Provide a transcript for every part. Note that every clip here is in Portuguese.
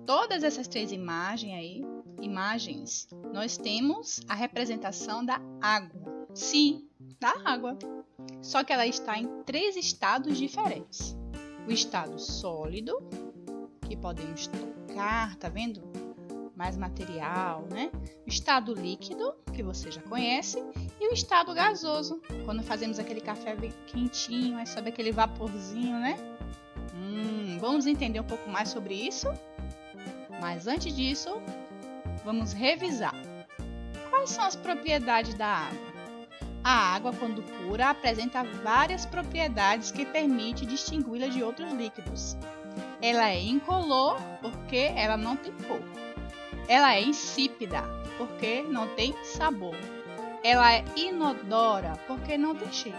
todas essas três imagens, nós temos a representação da água. Sim, da água. Só que ela está em três estados diferentes. O estado sólido, que podemos tocar, tá vendo? Mais material, né? O estado líquido, que você já conhece, e o estado gasoso, quando fazemos aquele café quentinho, aí sobe aquele vaporzinho, né? Vamos entender um pouco mais sobre isso? Mas antes disso, vamos revisar. Quais são as propriedades da água? A água, quando pura, apresenta várias propriedades que permitem distingui-la de outros líquidos. Ela é incolor porque ela não tem cor. Ela é insípida porque não tem sabor. Ela é inodora porque não tem cheiro.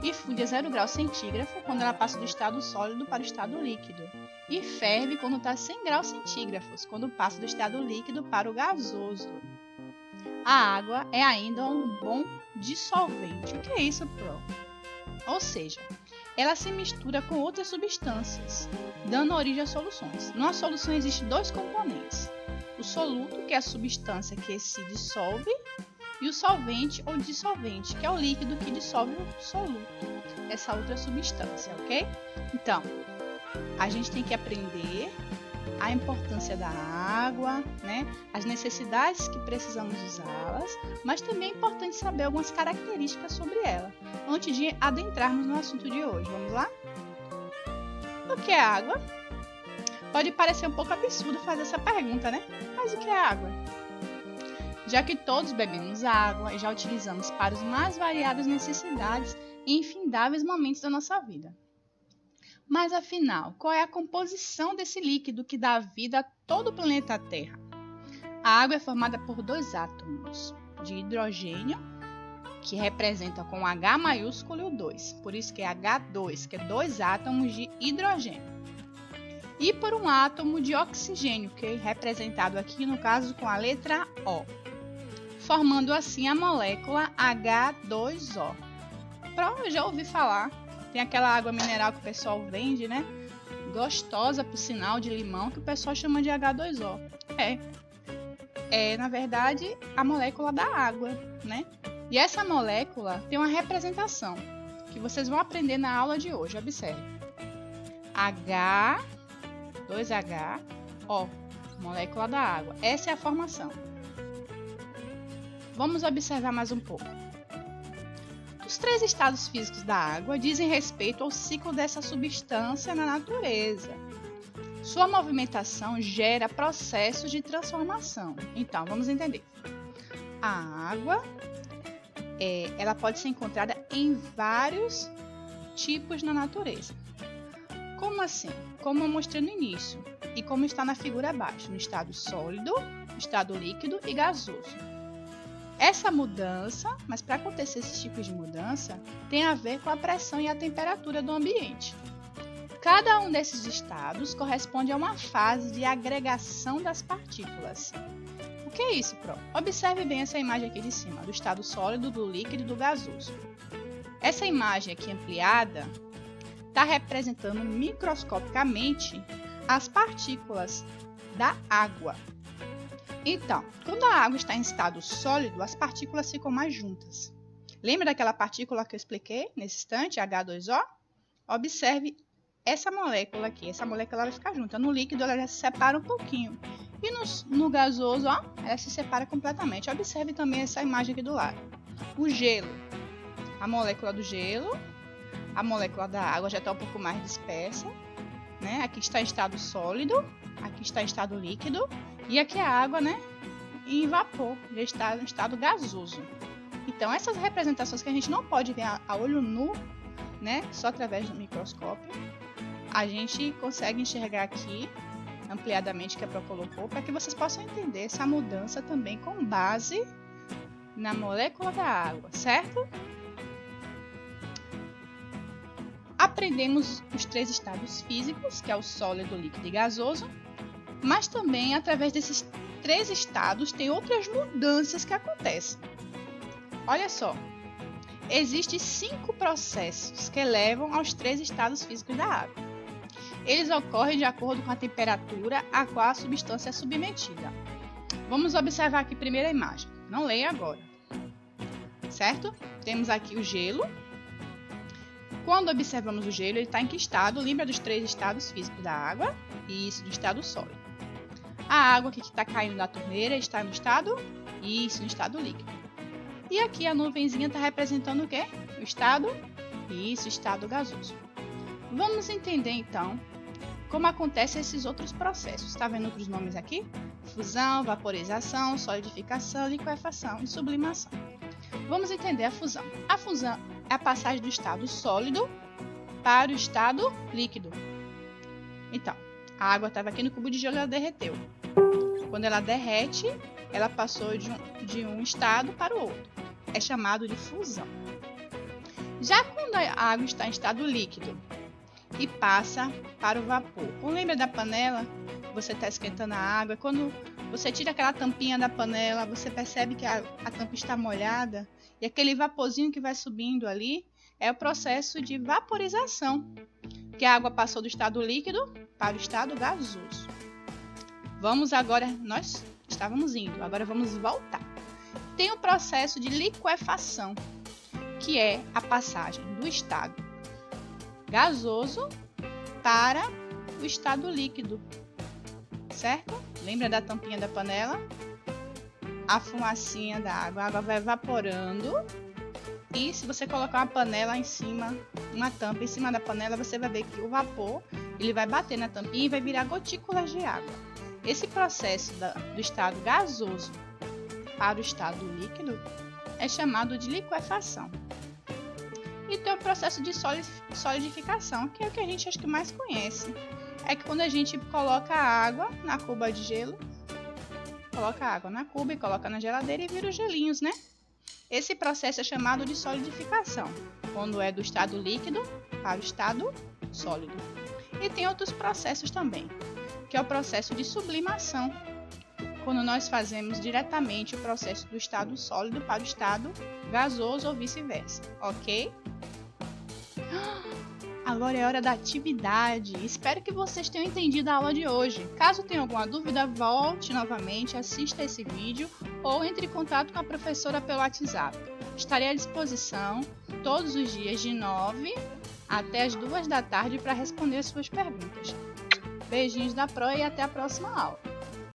E funde a 0 graus centígrafo quando ela passa do estado sólido para o estado líquido. E ferve quando está a 100 graus centígrafos, quando passa do estado líquido para o gasoso. A água é ainda um bom dissolvente. O que é isso, Pro? Ou seja, ela se mistura com outras substâncias, dando origem a soluções. Numa solução existem dois componentes. O soluto, que é a substância que se dissolve, e o solvente ou dissolvente, que é o líquido que dissolve o soluto, essa outra substância, ok? Então, a gente tem que aprender a importância da água, né? As necessidades que precisamos usá-las, mas também é importante saber algumas características sobre ela, antes de adentrarmos no assunto de hoje. Vamos lá? O que é água? Pode parecer um pouco absurdo fazer essa pergunta, né? Mas o que é água? Já que todos bebemos água e já utilizamos para as mais variadas necessidades em infindáveis momentos da nossa vida. Mas afinal, qual é a composição desse líquido que dá vida a todo o planeta Terra? A água é formada por dois átomos de hidrogênio, que representa com H maiúsculo e o 2, por isso que é H2, que é dois átomos de hidrogênio. E por um átomo de oxigênio, que é representado aqui no caso com a letra O, formando assim a molécula H2O. Eu já ouvi falar. Tem aquela água mineral que o pessoal vende, né? Gostosa, por sinal, de limão, que o pessoal chama de H2O. É na verdade, a molécula da água, né? E essa molécula tem uma representação, que vocês vão aprender na aula de hoje. Observe. H, 2H, O, molécula da água. Essa é a formação. Vamos observar mais um pouco. Os três estados físicos da água dizem respeito ao ciclo dessa substância na natureza. Sua movimentação gera processos de transformação. Então, vamos entender. A água, ela pode ser encontrada em vários tipos na natureza. Como assim? Como eu mostrei no início e como está na figura abaixo, no estado sólido, estado líquido e gasoso. Essa mudança, mas para acontecer esses tipos de mudança, tem a ver com a pressão e a temperatura do ambiente. Cada um desses estados corresponde a uma fase de agregação das partículas. O que é isso, Pro? Observe bem essa imagem aqui de cima, do estado sólido, do líquido e do gasoso. Essa imagem aqui ampliada está representando microscopicamente as partículas da água. Então, quando a água está em estado sólido, as partículas ficam mais juntas. Lembra daquela partícula que eu expliquei nesse instante, H2O? Observe essa molécula aqui. Essa molécula vai ficar junta. No líquido ela já se separa um pouquinho. E no gasoso, ó, ela se separa completamente. Observe também essa imagem aqui do lado. O gelo. A molécula do gelo. A molécula da água já está um pouco mais dispersa, né? Aqui está em estado sólido. Aqui está em estado líquido. E aqui a água, né, em vapor, já está no estado gasoso. Então, essas representações que a gente não pode ver a olho nu, né, só através do microscópio, a gente consegue enxergar aqui, ampliadamente, que a Pro colocou, para que vocês possam entender essa mudança também com base na molécula da água, certo? Aprendemos os três estados físicos, que é o sólido, líquido e gasoso. Mas também, através desses três estados, tem outras mudanças que acontecem. Olha só, existem 5 processos que levam aos três estados físicos da água. Eles ocorrem de acordo com a temperatura a qual a substância é submetida. Vamos observar aqui primeiro a imagem. Não leia agora. Certo? Temos aqui o gelo. Quando observamos o gelo, ele está em que estado? Lembra dos 3 estados físicos da água? Isso, do estado sólido. A água que está caindo da torneira está no estado? Isso, no estado líquido. E aqui a nuvenzinha está representando o quê? O estado? Isso, estado gasoso. Vamos entender então como acontecem esses outros processos. Está vendo outros nomes aqui? Fusão, vaporização, solidificação, liquefação e sublimação. Vamos entender a fusão. A fusão é a passagem do estado sólido para o estado líquido. Então, a água estava aqui no cubo de gelo e ela derreteu. Quando ela derrete, ela passou de um estado para o outro. É chamado de fusão. Já quando a água está em estado líquido e passa para o vapor. Lembra da panela? Você está esquentando a água. Quando você tira aquela tampinha da panela, você percebe que a tampa está molhada. E aquele vaporzinho que vai subindo ali é o processo de vaporização, que a água passou do estado líquido para o estado gasoso. Vamos agora, nós estávamos indo, agora vamos voltar. Tem o processo de liquefação, que é a passagem do estado gasoso para o estado líquido, certo? Lembra da tampinha da panela? A fumacinha da água, a água vai evaporando e se você colocar uma panela em cima, uma tampa em cima da panela, você vai ver que o vapor ele vai bater na tampinha e vai virar gotículas de água. Esse processo do estado gasoso para o estado líquido é chamado de liquefação. E tem o processo de solidificação, que é o que a gente acho que mais conhece. É que quando a gente coloca a água na cuba de gelo, coloca a água na cuba e coloca na geladeira e vira os gelinhos, né? Esse processo é chamado de solidificação, quando é do estado líquido para o estado sólido. E tem outros processos também, que é o processo de sublimação, quando nós fazemos diretamente o processo do estado sólido para o estado gasoso ou vice-versa, ok? Agora é hora da atividade. Espero que vocês tenham entendido a aula de hoje. Caso tenha alguma dúvida, volte novamente, assista esse vídeo ou entre em contato com a professora pelo WhatsApp. Estarei à disposição todos os dias de 9 até as 2 da tarde para responder as suas perguntas. Beijinhos da Pro e até a próxima aula.